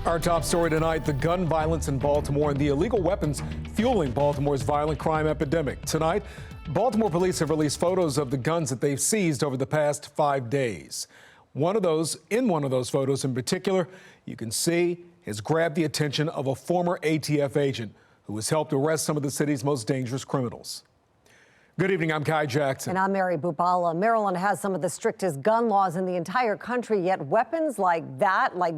Our top story tonight, the gun violence in Baltimore and the illegal weapons fueling Baltimore's violent crime epidemic. Tonight, Baltimore police have released photos of the guns that they've seized over the past 5 days. One of those photos in particular, you can see has grabbed the attention of a former ATF agent who has helped arrest some of the city's most dangerous criminals. Good evening, I'm Kai Jackson. And I'm Mary Bubala. Maryland has some of the strictest gun laws in the entire country, yet weapons like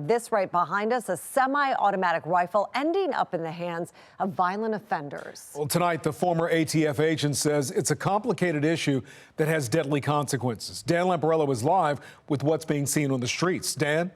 this right behind us, a semi-automatic rifle, ending up in the hands of violent offenders. Well, tonight, the former ATF agent says it's a complicated issue that has deadly consequences. Dan Lamparello is live with what's being seen on the streets. Dan?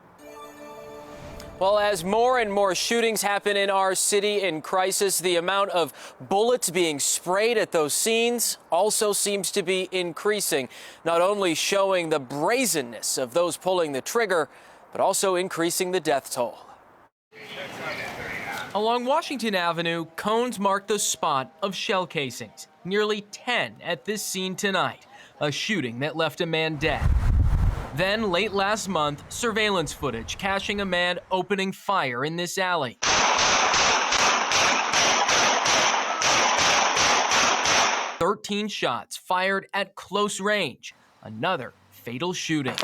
Well, as more and more shootings happen in our city in crisis, the amount of bullets being sprayed at those scenes also seems to be increasing, not only showing the brazenness of those pulling the trigger, but also increasing the death toll. Along Washington Avenue, cones mark the spot of shell casings. Nearly 10 at this scene tonight, a shooting that left a man dead. Then, late last month, surveillance footage catching a man opening fire in this alley. 13 shots fired at close range. Another fatal shooting.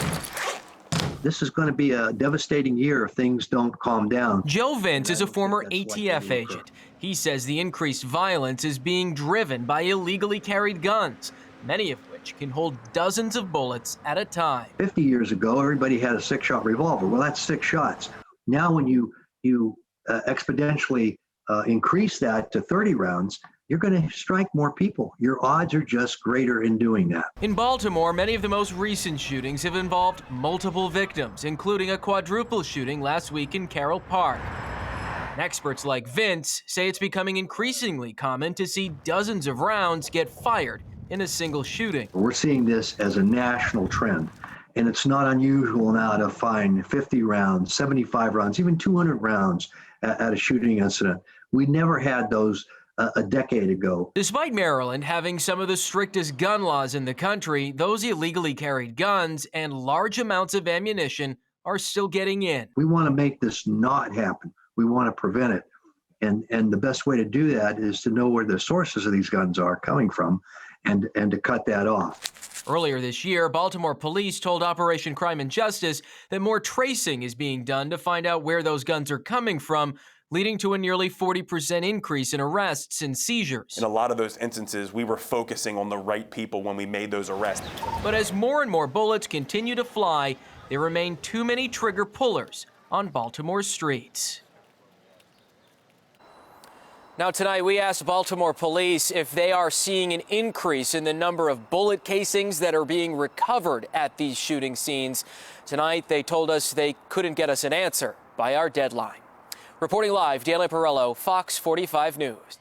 This is going to be a devastating year if things don't calm down. Joe Vince is a former ATF agent. He says the increased violence is being driven by illegally carried guns, many of which can hold dozens of bullets at a time. 50 years ago, everybody had a 6-shot revolver. Well, that's 6 shots. Now, when you exponentially increase that to 30 rounds, you're going to strike more people. Your odds are just greater in doing that. In Baltimore, many of the most recent shootings have involved multiple victims, including a quadruple shooting last week in Carroll Park. And experts like Vince say it's becoming increasingly common to see dozens of rounds get fired in a single shooting. We're seeing this as a national trend, and it's not unusual now to find 50 rounds, 75 rounds, even 200 rounds at a shooting incident. We never had those a decade ago. Despite Maryland having some of the strictest gun laws in the country, those illegally carried guns and large amounts of ammunition are still getting in. We want to make this not happen. We want to prevent it. And the best way to do that is to know where the sources of these guns are coming from and to cut that off. Earlier this year, Baltimore police told Operation Crime and Justice that more tracing is being done to find out where those guns are coming from, leading to a nearly 40% increase in arrests and seizures. In a lot of those instances, we were focusing on the right people when we made those arrests. But as more and more bullets continue to fly, there remain too many trigger pullers on Baltimore's streets. Now tonight, we asked Baltimore police if they are seeing an increase in the number of bullet casings that are being recovered at these shooting scenes. Tonight, they told us they couldn't get us an answer by our deadline. Reporting live, Dan Lamparello, Fox 45 News.